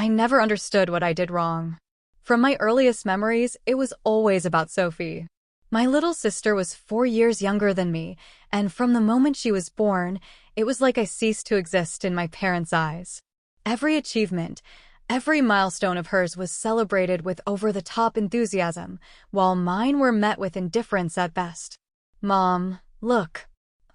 I never understood what I did wrong. From my earliest memories, it was always about Sophie. My little sister was 4 years younger than me, and from the moment she was born, it was like I ceased to exist in my parents' eyes. Every achievement, every milestone of hers was celebrated with over-the-top enthusiasm, while mine were met with indifference at best. "Mom, look.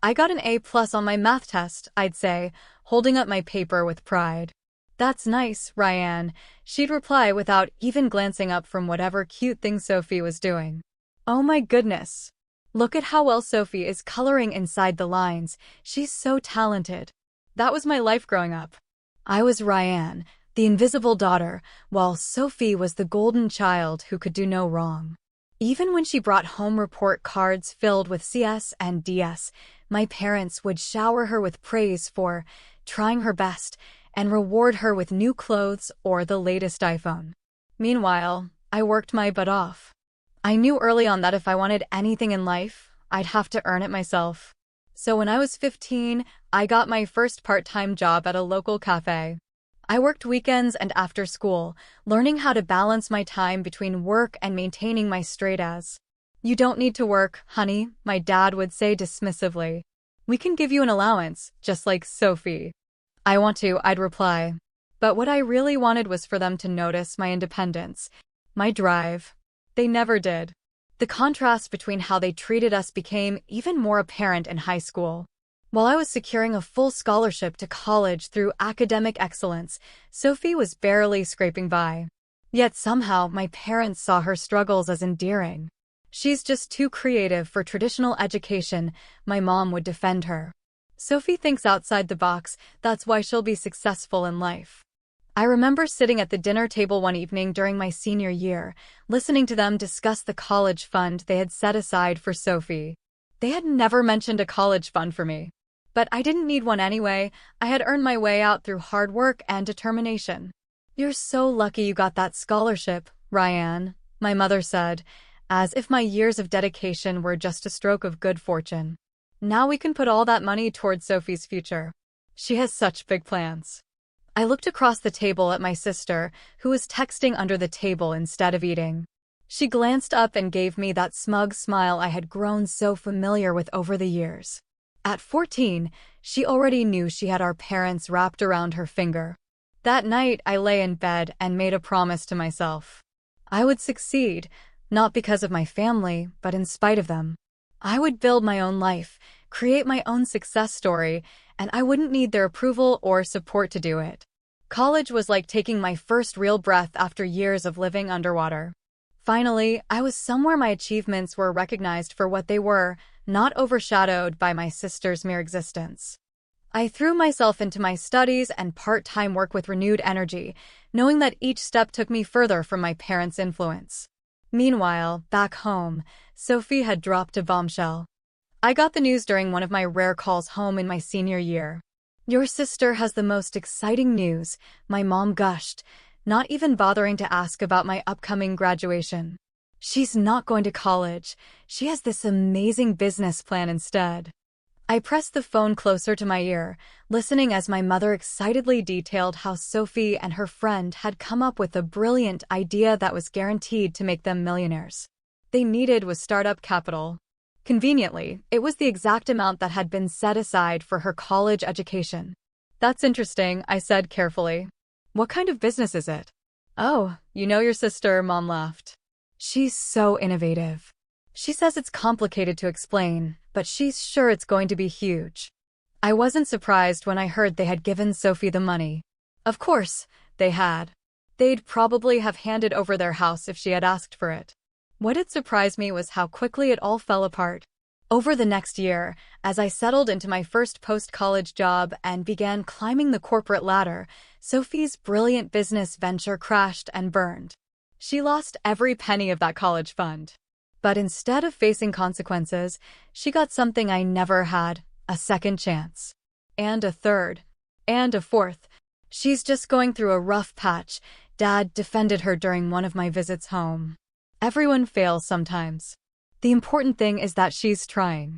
I got an A+ on my math test," I'd say, holding up my paper with pride. "That's nice, Ryan," she'd reply without even glancing up from whatever cute thing Sophie was doing. "Oh my goodness. Look at how well Sophie is coloring inside the lines. She's so talented." That was my life growing up. I was Ryan, the invisible daughter, while Sophie was the golden child who could do no wrong. Even when she brought home report cards filled with CS and DS, my parents would shower her with praise for trying her best and reward her with new clothes or the latest iPhone. Meanwhile, I worked my butt off. I knew early on that if I wanted anything in life, I'd have to earn it myself. So when I was 15, I got my first part-time job at a local cafe. I worked weekends and after school, learning how to balance my time between work and maintaining my straight A's. "You don't need to work, honey," my dad would say dismissively. "We can give you an allowance, just like Sophie." "I want to," I'd reply. But what I really wanted was for them to notice my independence, my drive. They never did. The contrast between how they treated us became even more apparent in high school. While I was securing a full scholarship to college through academic excellence, Sophie was barely scraping by. Yet somehow my parents saw her struggles as endearing. "She's just too creative for traditional education," my mom would defend her. "Sophie thinks outside the box, that's why she'll be successful in life." I remember sitting at the dinner table one evening during my senior year, listening to them discuss the college fund they had set aside for Sophie. They had never mentioned a college fund for me. But I didn't need one anyway. I had earned my way out through hard work and determination. "You're so lucky you got that scholarship, Ryan," my mother said, as if my years of dedication were just a stroke of good fortune. "Now we can put all that money towards Sophie's future. She has such big plans." I looked across the table at my sister, who was texting under the table instead of eating. She glanced up and gave me that smug smile I had grown so familiar with over the years. At 14, she already knew she had our parents wrapped around her finger. That night, I lay in bed and made a promise to myself. I would succeed, not because of my family, but in spite of them. I would build my own life, create my own success story, and I wouldn't need their approval or support to do it. College was like taking my first real breath after years of living underwater. Finally, I was somewhere my achievements were recognized for what they were, not overshadowed by my sister's mere existence. I threw myself into my studies and part-time work with renewed energy, knowing that each step took me further from my parents' influence. Meanwhile, back home, Sophie had dropped a bombshell. I got the news during one of my rare calls home in my senior year. "Your sister has the most exciting news," my mom gushed, not even bothering to ask about my upcoming graduation. "She's not going to college. She has this amazing business plan instead." I pressed the phone closer to my ear, listening as my mother excitedly detailed how Sophie and her friend had come up with a brilliant idea that was guaranteed to make them millionaires. They needed was startup capital. Conveniently, it was the exact amount that had been set aside for her college education. "That's interesting," I said carefully. "What kind of business is it?" "Oh, you know your sister," Mom laughed. "She's so innovative. She says it's complicated to explain, but she's sure it's going to be huge." I wasn't surprised when I heard they had given Sophie the money. Of course, they had. They'd probably have handed over their house if she had asked for it. What had surprised me was how quickly it all fell apart. Over the next year, as I settled into my first post-college job and began climbing the corporate ladder, Sophie's brilliant business venture crashed and burned. She lost every penny of that college fund. But instead of facing consequences, she got something I never had, a second chance. And a third. And a fourth. "She's just going through a rough patch," Dad defended her during one of my visits home. "Everyone fails sometimes. The important thing is that she's trying."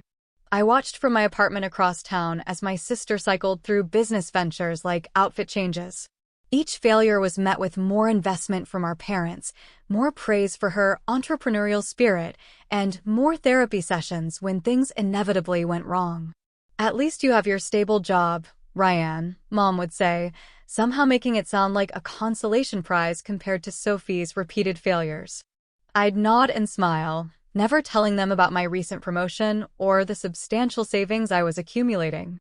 I watched from my apartment across town as my sister cycled through business ventures like outfit changes. Each failure was met with more investment from our parents, more praise for her entrepreneurial spirit, and more therapy sessions when things inevitably went wrong. At least you have your stable job, Ryan, Mom would say, somehow making it sound like a consolation prize compared to Sophie's repeated failures. I'd nod and smile, never telling them about my recent promotion or the substantial savings I was accumulating.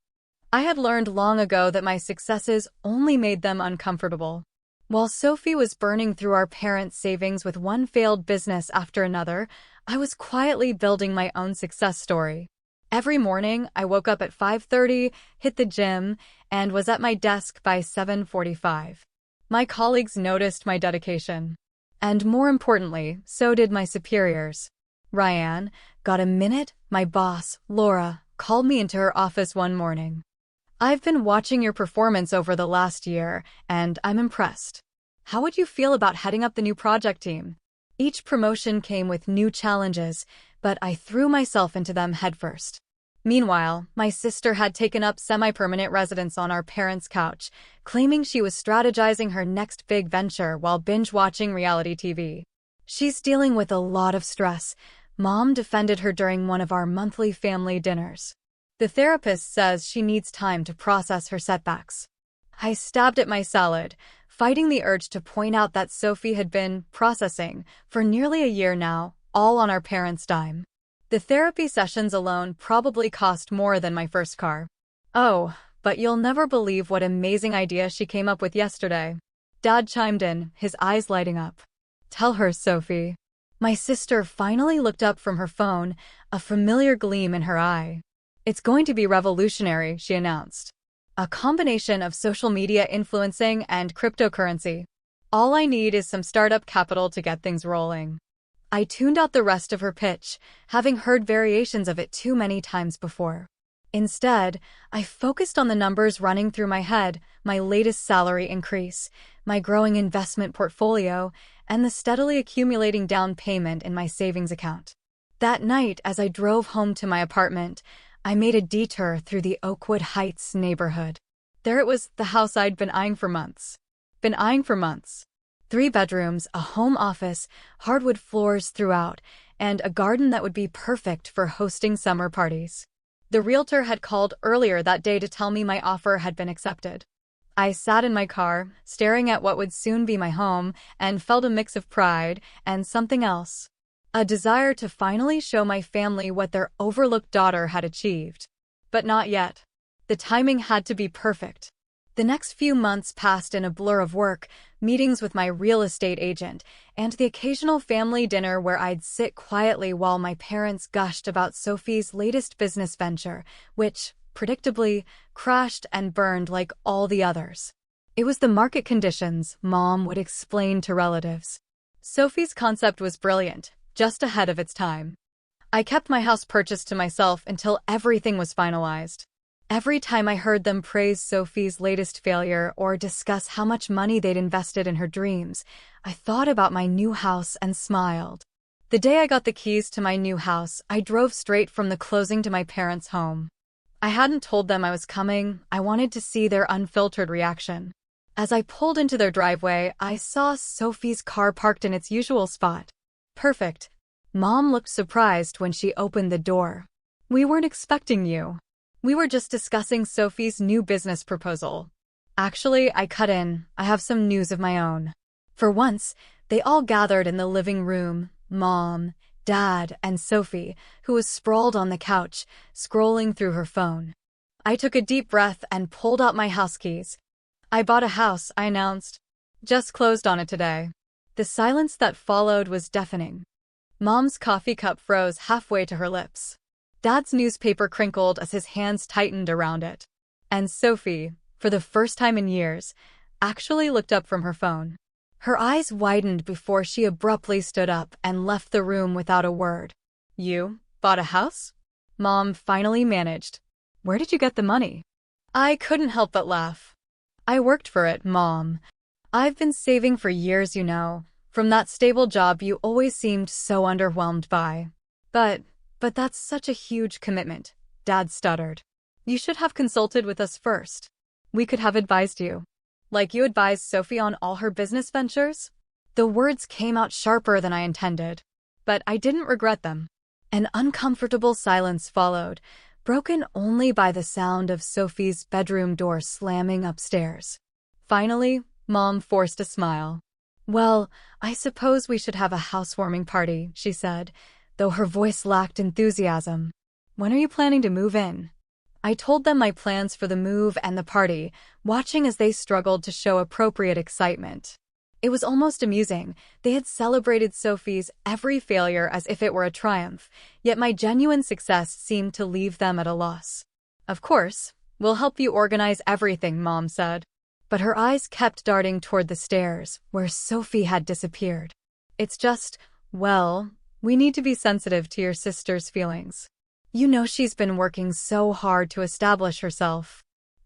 I had learned long ago that my successes only made them uncomfortable. While Sophie was burning through our parents' savings with one failed business after another, I was quietly building my own success story. Every morning, I woke up at 5:30, hit the gym, and was at my desk by 7:45. My colleagues noticed my dedication. And more importantly, so did my superiors. Ryan, got a minute? My boss, Laura, called me into her office one morning. I've been watching your performance over the last year, and I'm impressed. How would you feel about heading up the new project team? Each promotion came with new challenges, but I threw myself into them headfirst. Meanwhile, my sister had taken up semi-permanent residence on our parents' couch, claiming she was strategizing her next big venture while binge-watching reality TV. She's dealing with a lot of stress. Mom defended her during one of our monthly family dinners. The therapist says she needs time to process her setbacks. I stabbed at my salad, fighting the urge to point out that Sophie had been processing for nearly a year now, all on our parents' dime. The therapy sessions alone probably cost more than my first car. Oh, but you'll never believe what amazing idea she came up with yesterday. Dad chimed in, his eyes lighting up. Tell her, Sophie. My sister finally looked up from her phone, a familiar gleam in her eye. It's going to be revolutionary, she announced. A combination of social media influencing and cryptocurrency. All I need is some startup capital to get things rolling. I tuned out the rest of her pitch, having heard variations of it too many times before. Instead, I focused on the numbers running through my head, my latest salary increase, my growing investment portfolio, and the steadily accumulating down payment in my savings account. That night, as I drove home to my apartment, I made a detour through the Oakwood Heights neighborhood. There it was, the house I'd been eyeing for months. 3 bedrooms, a home office, hardwood floors throughout, and a garden that would be perfect for hosting summer parties. The realtor had called earlier that day to tell me my offer had been accepted. I sat in my car, staring at what would soon be my home, and felt a mix of pride and something else. A desire to finally show my family what their overlooked daughter had achieved. But not yet. The timing had to be perfect. The next few months passed in a blur of work, meetings with my real estate agent, and the occasional family dinner where I'd sit quietly while my parents gushed about Sophie's latest business venture, which, predictably, crashed and burned like all the others. It was the market conditions, Mom would explain to relatives. Sophie's concept was brilliant, just ahead of its time. I kept my house purchase to myself until everything was finalized. Every time I heard them praise Sophie's latest failure or discuss how much money they'd invested in her dreams, I thought about my new house and smiled. The day I got the keys to my new house, I drove straight from the closing to my parents' home. I hadn't told them I was coming. I wanted to see their unfiltered reaction. As I pulled into their driveway, I saw Sophie's car parked in its usual spot. Perfect. Mom looked surprised when she opened the door. We weren't expecting you. We were just discussing Sophie's new business proposal. Actually, I cut in. I have some news of my own. For once, they all gathered in the living room. Mom, Dad, and Sophie, who was sprawled on the couch, scrolling through her phone. I took a deep breath and pulled out my house keys. I bought a house, I announced. Just closed on it today. The silence that followed was deafening. Mom's coffee cup froze halfway to her lips. Dad's newspaper crinkled as his hands tightened around it. And Sophie, for the first time in years, actually looked up from her phone. Her eyes widened before she abruptly stood up and left the room without a word. You bought a house? Mom finally managed. Where did you get the money? I couldn't help but laugh. I worked for it, Mom. I've been saving for years, you know, from that stable job you always seemed so underwhelmed by. But that's such a huge commitment, Dad stuttered. You should have consulted with us first. We could have advised you. Like you advised Sophie on all her business ventures? The words came out sharper than I intended, but I didn't regret them. An uncomfortable silence followed, broken only by the sound of Sophie's bedroom door slamming upstairs. Finally, Mom forced a smile. "Well, I suppose we should have a housewarming party," she said, though her voice lacked enthusiasm. "When are you planning to move in?" I told them my plans for the move and the party, watching as they struggled to show appropriate excitement. It was almost amusing. They had celebrated Sophie's every failure as if it were a triumph, yet my genuine success seemed to leave them at a loss. "Of course, we'll help you organize everything," Mom said. But her eyes kept darting toward the stairs, where Sophie had disappeared. "It's just, well, we need to be sensitive to your sister's feelings. You know she's been working so hard to establish herself."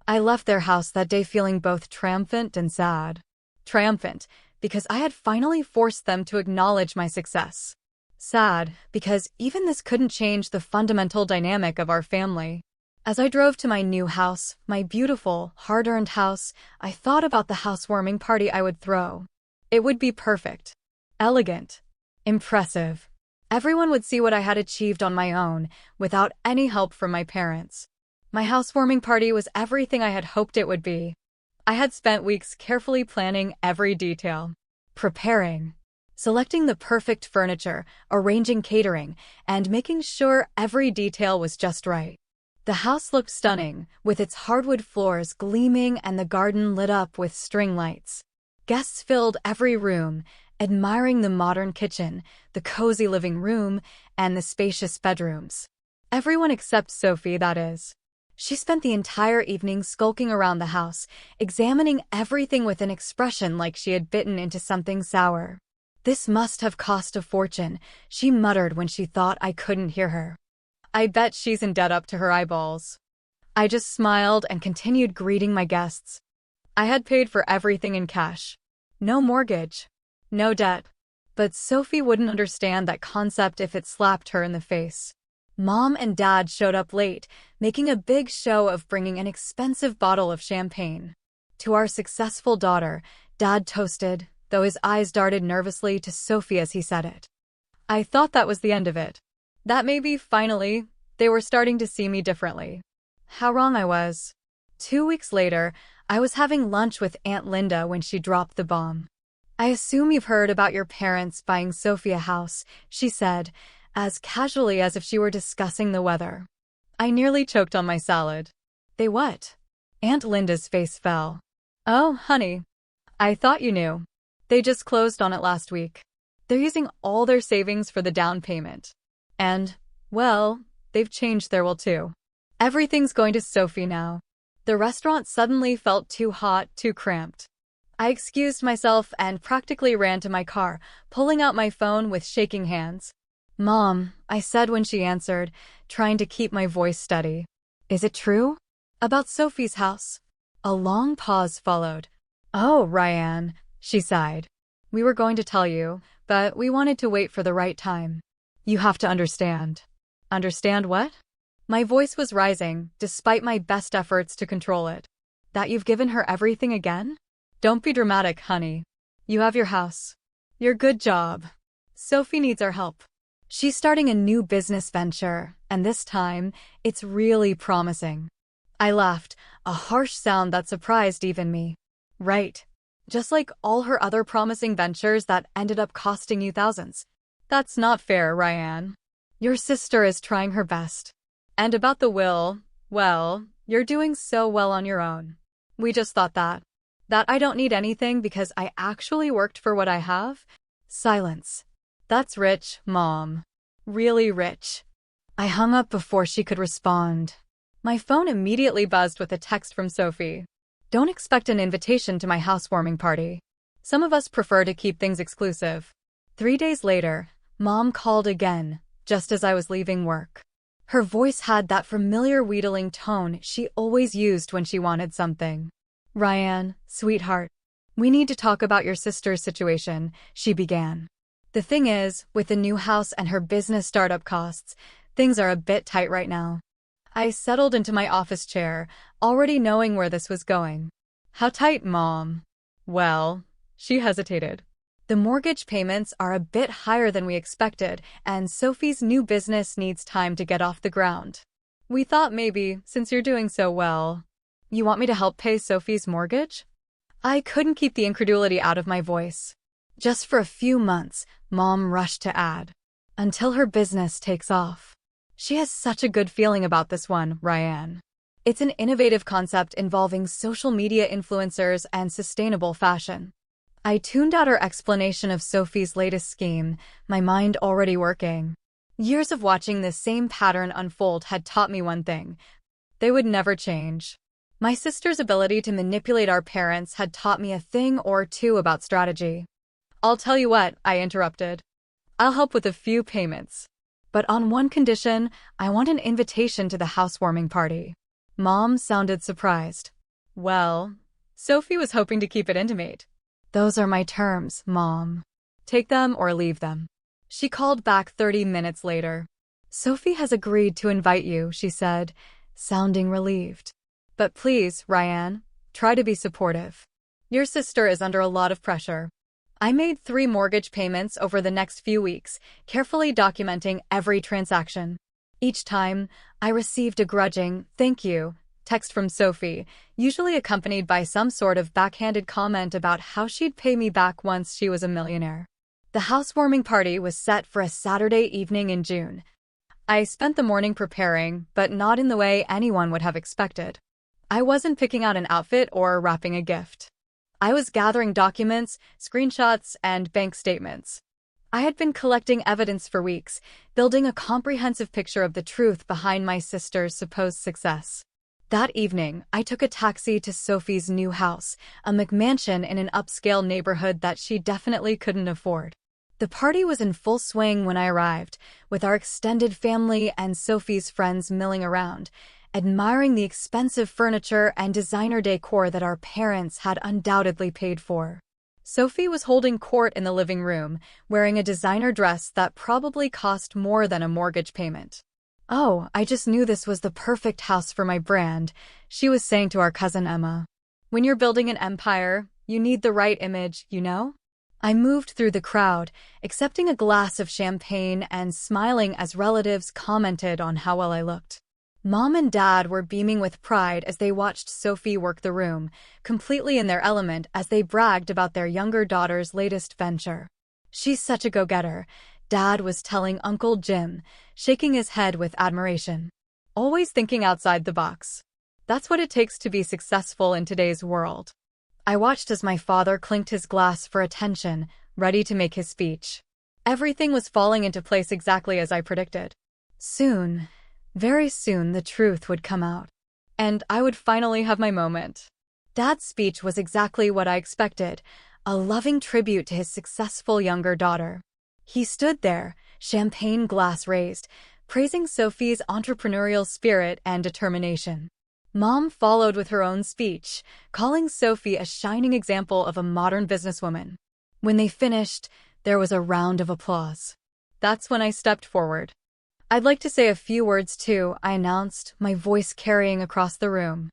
I left their house that day feeling both triumphant and sad. Triumphant, because I had finally forced them to acknowledge my success. Sad, because even this couldn't change the fundamental dynamic of our family. As I drove to my new house, my beautiful, hard-earned house, I thought about the housewarming party I would throw. It would be perfect. Elegant. Impressive. Everyone would see what I had achieved on my own, without any help from my parents. My housewarming party was everything I had hoped it would be. I had spent weeks carefully planning every detail. Preparing. Selecting the perfect furniture, arranging catering, and making sure every detail was just right. The house looked stunning, with its hardwood floors gleaming and the garden lit up with string lights. Guests filled every room, admiring the modern kitchen, the cozy living room, and the spacious bedrooms. Everyone except Sophie, that is. She spent the entire evening skulking around the house, examining everything with an expression like she had bitten into something sour. "This must have cost a fortune," she muttered when she thought I couldn't hear her. "I bet she's in debt up to her eyeballs." I just smiled and continued greeting my guests. I had paid for everything in cash. No mortgage. No debt. But Sophie wouldn't understand that concept if it slapped her in the face. Mom and Dad showed up late, making a big show of bringing an expensive bottle of champagne. To our successful daughter, Dad toasted, though his eyes darted nervously to Sophie as he said it. I thought that was the end of it. That maybe, finally, they were starting to see me differently. How wrong I was. 2 weeks later, I was having lunch with Aunt Linda when she dropped the bomb. "I assume you've heard about your parents buying Sophie a house," she said, as casually as if she were discussing the weather. I nearly choked on my salad. "They what?" Aunt Linda's face fell. "Oh, honey. I thought you knew. They just closed on it last week. They're using all their savings for the down payment. And, well, they've changed their will too. Everything's going to Sophie now." The restaurant suddenly felt too hot, too cramped. I excused myself and practically ran to my car, pulling out my phone with shaking hands. "Mom," I said when she answered, trying to keep my voice steady. "Is it true? About Sophie's house?" A long pause followed. "Oh, Ryan," she sighed. "We were going to tell you, but we wanted to wait for the right time. You have to understand." "Understand what?" My voice was rising, despite my best efforts to control it. "That you've given her everything again? Don't be dramatic, honey. You have your house. Your good job. Sophie needs our help. She's starting a new business venture, and this time, it's really promising." I laughed, a harsh sound that surprised even me. "Right. Just like all her other promising ventures that ended up costing you thousands." "That's not fair, Ryan. Your sister is trying her best. And about the will, well, you're doing so well on your own. We just thought that I don't need anything because I actually worked for what I have." Silence. "That's rich, Mom. Really rich." I hung up before she could respond. My phone immediately buzzed with a text from Sophie. "Don't expect an invitation to my housewarming party. Some of us prefer to keep things exclusive." 3 days later, Mom called again, just as I was leaving work. Her voice had that familiar wheedling tone she always used when she wanted something. "Ryan, sweetheart, we need to talk about your sister's situation," she began. "The thing is, with the new house and her business startup costs, things are a bit tight right now." I settled into my office chair, already knowing where this was going. How tight, Mom? Well, she hesitated. The mortgage payments are a bit higher than we expected, and Sophie's new business needs time to get off the ground. We thought maybe, since you're doing so well, you want me to help pay Sophie's mortgage? I couldn't keep the incredulity out of my voice. Just for a few months, Mom rushed to add. Until her business takes off. She has such a good feeling about this one, Ryan. It's an innovative concept involving social media influencers and sustainable fashion. I tuned out her explanation of Sophie's latest scheme, my mind already working. Years of watching this same pattern unfold had taught me one thing. They would never change. My sister's ability to manipulate our parents had taught me a thing or two about strategy. I'll tell you what, I interrupted. I'll help with a few payments. But on one condition, I want an invitation to the housewarming party. Mom sounded surprised. Well, Sophie was hoping to keep it intimate. Those are my terms, Mom. Take them or leave them. She called back 30 minutes later. Sophie has agreed to invite you, she said, sounding relieved. But please, Ryan, try to be supportive. Your sister is under a lot of pressure. I made 3 mortgage payments over the next few weeks, carefully documenting every transaction. Each time, I received a grudging, thank you, text from Sophie, usually accompanied by some sort of backhanded comment about how she'd pay me back once she was a millionaire. The housewarming party was set for a Saturday evening in June. I spent the morning preparing, but not in the way anyone would have expected. I wasn't picking out an outfit or wrapping a gift. I was gathering documents, screenshots, and bank statements. I had been collecting evidence for weeks, building a comprehensive picture of the truth behind my sister's supposed success. That evening, I took a taxi to Sophie's new house, a McMansion in an upscale neighborhood that she definitely couldn't afford. The party was in full swing when I arrived, with our extended family and Sophie's friends milling around, admiring the expensive furniture and designer decor that our parents had undoubtedly paid for. Sophie was holding court in the living room, wearing a designer dress that probably cost more than a mortgage payment. Oh, I just knew this was the perfect house for my brand, she was saying to our cousin Emma. When you're building an empire, you need the right image, you know? I moved through the crowd, accepting a glass of champagne and smiling as relatives commented on how well I looked. Mom and Dad were beaming with pride as they watched Sophie work the room, completely in their element as they bragged about their younger daughter's latest venture. She's such a go-getter, Dad was telling Uncle Jim, shaking his head with admiration. Always thinking outside the box. That's what it takes to be successful in today's world. I watched as my father clinked his glass for attention, ready to make his speech. Everything was falling into place exactly as I predicted. Soon, very soon, the truth would come out. And I would finally have my moment. Dad's speech was exactly what I expected, a loving tribute to his successful younger daughter. He stood there, champagne glass raised, praising Sophie's entrepreneurial spirit and determination. Mom followed with her own speech, calling Sophie a shining example of a modern businesswoman. When they finished, there was a round of applause. That's when I stepped forward. I'd like to say a few words too, I announced, my voice carrying across the room.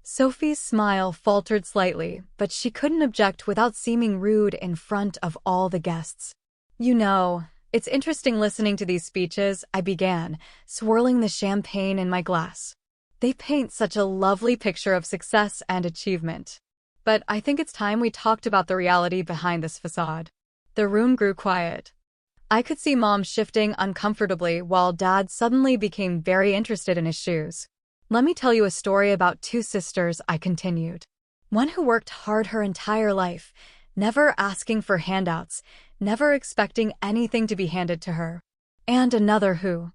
Sophie's smile faltered slightly, but she couldn't object without seeming rude in front of all the guests. You know, it's interesting listening to these speeches, I began, swirling the champagne in my glass. They paint such a lovely picture of success and achievement. But I think it's time we talked about the reality behind this facade. The room grew quiet. I could see Mom shifting uncomfortably while Dad suddenly became very interested in his shoes. Let me tell you a story about 2 sisters, I continued. One who worked hard her entire life, never asking for handouts, never expecting anything to be handed to her. And another who...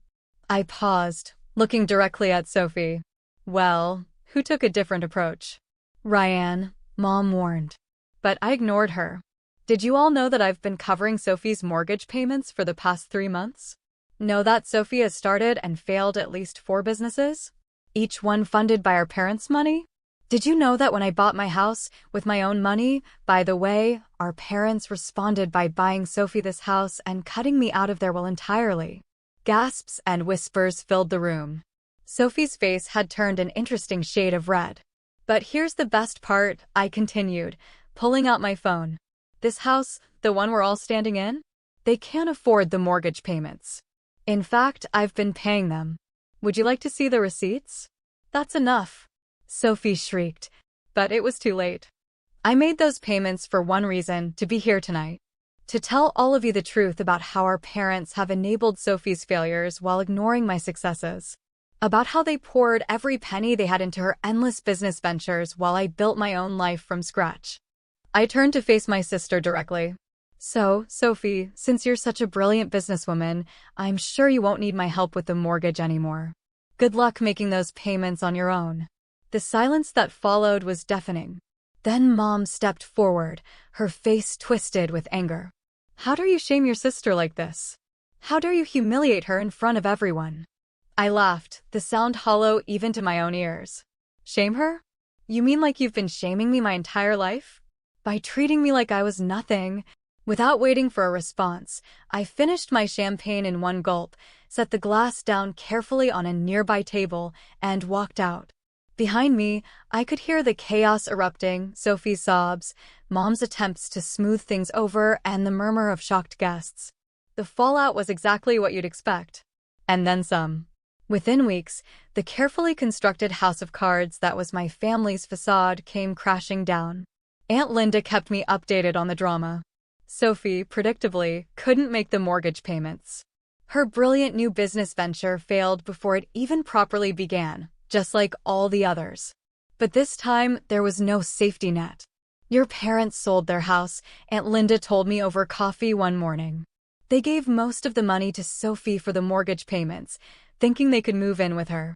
I paused, looking directly at Sophie. Well, who took a different approach? Ryan, Mom warned. But I ignored her. Did you all know that I've been covering Sophie's mortgage payments for the past 3 months? Know that Sophie has started and failed at least 4 businesses? Each one funded by our parents' money? Did you know that when I bought my house with my own money, by the way, our parents responded by buying Sophie this house and cutting me out of their will entirely? Gasps and whispers filled the room. Sophie's face had turned an interesting shade of red. But here's the best part, I continued, pulling out my phone. This house, the one we're all standing in? They can't afford the mortgage payments. In fact, I've been paying them. Would you like to see the receipts? That's enough, Sophie shrieked, but it was too late. I made those payments for one reason, to be here tonight. To tell all of you the truth about how our parents have enabled Sophie's failures while ignoring my successes. About how they poured every penny they had into her endless business ventures while I built my own life from scratch. I turned to face my sister directly. So, Sophie, since you're such a brilliant businesswoman, I'm sure you won't need my help with the mortgage anymore. Good luck making those payments on your own. The silence that followed was deafening. Then Mom stepped forward, her face twisted with anger. How dare you shame your sister like this? How dare you humiliate her in front of everyone? I laughed, the sound hollow even to my own ears. Shame her? You mean like you've been shaming me my entire life? By treating me like I was nothing? Without waiting for a response, I finished my champagne in one gulp, set the glass down carefully on a nearby table, and walked out. Behind me, I could hear the chaos erupting, Sophie's sobs, Mom's attempts to smooth things over, and the murmur of shocked guests. The fallout was exactly what you'd expect. And then some. Within weeks, the carefully constructed house of cards that was my family's facade came crashing down. Aunt Linda kept me updated on the drama. Sophie, predictably, couldn't make the mortgage payments. Her brilliant new business venture failed before it even properly began, just like all the others. But this time, there was no safety net. Your parents sold their house, Aunt Linda told me over coffee one morning. They gave most of the money to Sophie for the mortgage payments, thinking they could move in with her.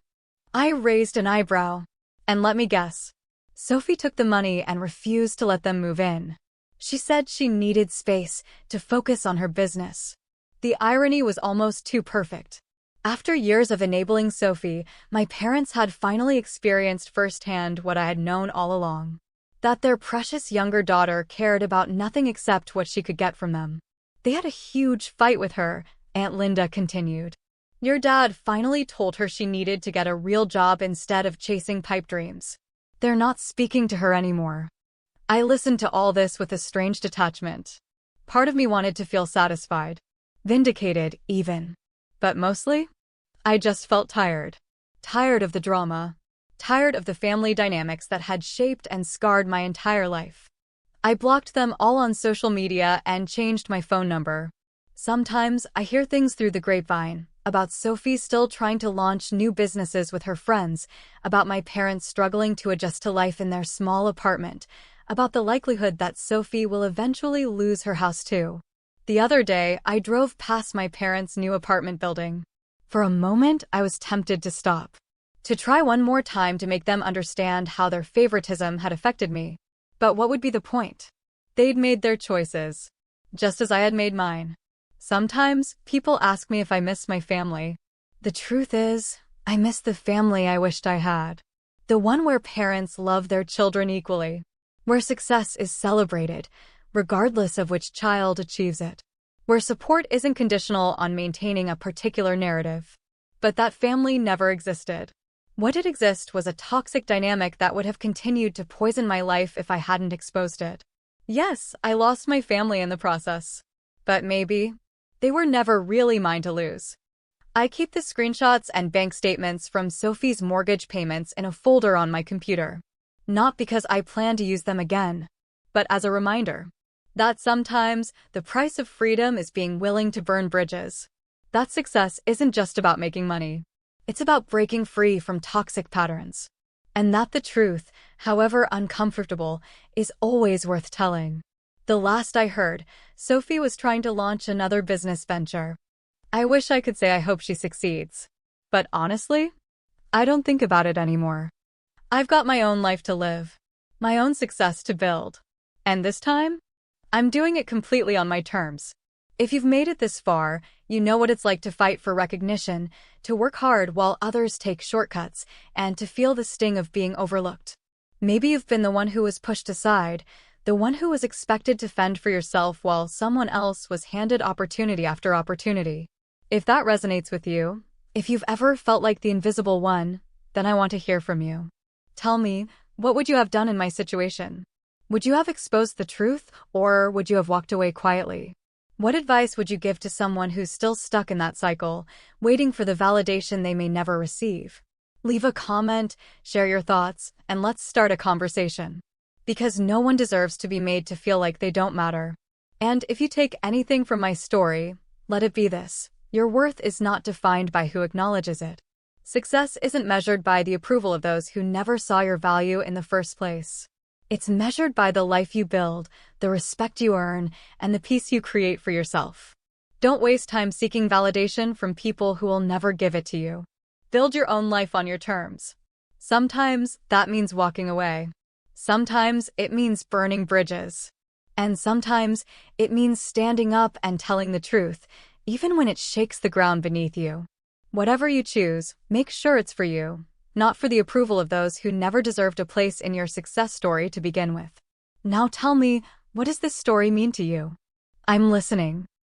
I raised an eyebrow. And let me guess. Sophie took the money and refused to let them move in. She said she needed space to focus on her business. The irony was almost too perfect. After years of enabling Sophie, my parents had finally experienced firsthand what I had known all along. That their precious younger daughter cared about nothing except what she could get from them. They had a huge fight with her, Aunt Linda continued. Your dad finally told her she needed to get a real job instead of chasing pipe dreams. They're not speaking to her anymore. I listened to all this with a strange detachment. Part of me wanted to feel satisfied. Vindicated, even. But mostly, I just felt tired. Tired of the drama. Tired of the family dynamics that had shaped and scarred my entire life. I blocked them all on social media and changed my phone number. Sometimes I hear things through the grapevine, about Sophie still trying to launch new businesses with her friends, about my parents struggling to adjust to life in their small apartment, about the likelihood that Sophie will eventually lose her house too. The other day, I drove past my parents' new apartment building. For a moment, I was tempted to stop. To try one more time to make them understand how their favoritism had affected me. But what would be the point? They'd made their choices, just as I had made mine. Sometimes, people ask me if I miss my family. The truth is, I miss the family I wished I had. The one where parents love their children equally. Where success is celebrated, regardless of which child achieves it. Where support isn't conditional on maintaining a particular narrative. But that family never existed. What did exist was a toxic dynamic that would have continued to poison my life if I hadn't exposed it. Yes, I lost my family in the process. But maybe, they were never really mine to lose. I keep the screenshots and bank statements from Sophie's mortgage payments in a folder on my computer. Not because I plan to use them again, but as a reminder that sometimes the price of freedom is being willing to burn bridges. That success isn't just about making money. It's about breaking free from toxic patterns. And that the truth, however uncomfortable, is always worth telling. The last I heard, Sophie was trying to launch another business venture. I wish I could say I hope she succeeds. But honestly, I don't think about it anymore. I've got my own life to live, my own success to build. And this time, I'm doing it completely on my terms. If you've made it this far, you know what it's like to fight for recognition, to work hard while others take shortcuts, and to feel the sting of being overlooked. Maybe you've been the one who was pushed aside, the one who was expected to fend for yourself while someone else was handed opportunity after opportunity. If that resonates with you, if you've ever felt like the invisible one, then I want to hear from you. Tell me, What would you have done in my situation? Would you have exposed the truth, or would you have walked away quietly? What advice would you give to someone who's still stuck in that cycle, waiting for the validation they may never receive? Leave a comment, share your thoughts, and let's start a conversation. Because no one deserves to be made to feel like they don't matter. And if you take anything from my story, let it be this: your worth is not defined by who acknowledges it. Success isn't measured by the approval of those who never saw your value in the first place. It's measured by the life you build, the respect you earn, and the peace you create for yourself. Don't waste time seeking validation from people who will never give it to you. Build your own life on your terms. Sometimes that means walking away. Sometimes it means burning bridges. And sometimes it means standing up and telling the truth, even when it shakes the ground beneath you. Whatever you choose, make sure it's for you, not for the approval of those who never deserved a place in your success story to begin with. Now tell me, what does this story mean to you? I'm listening.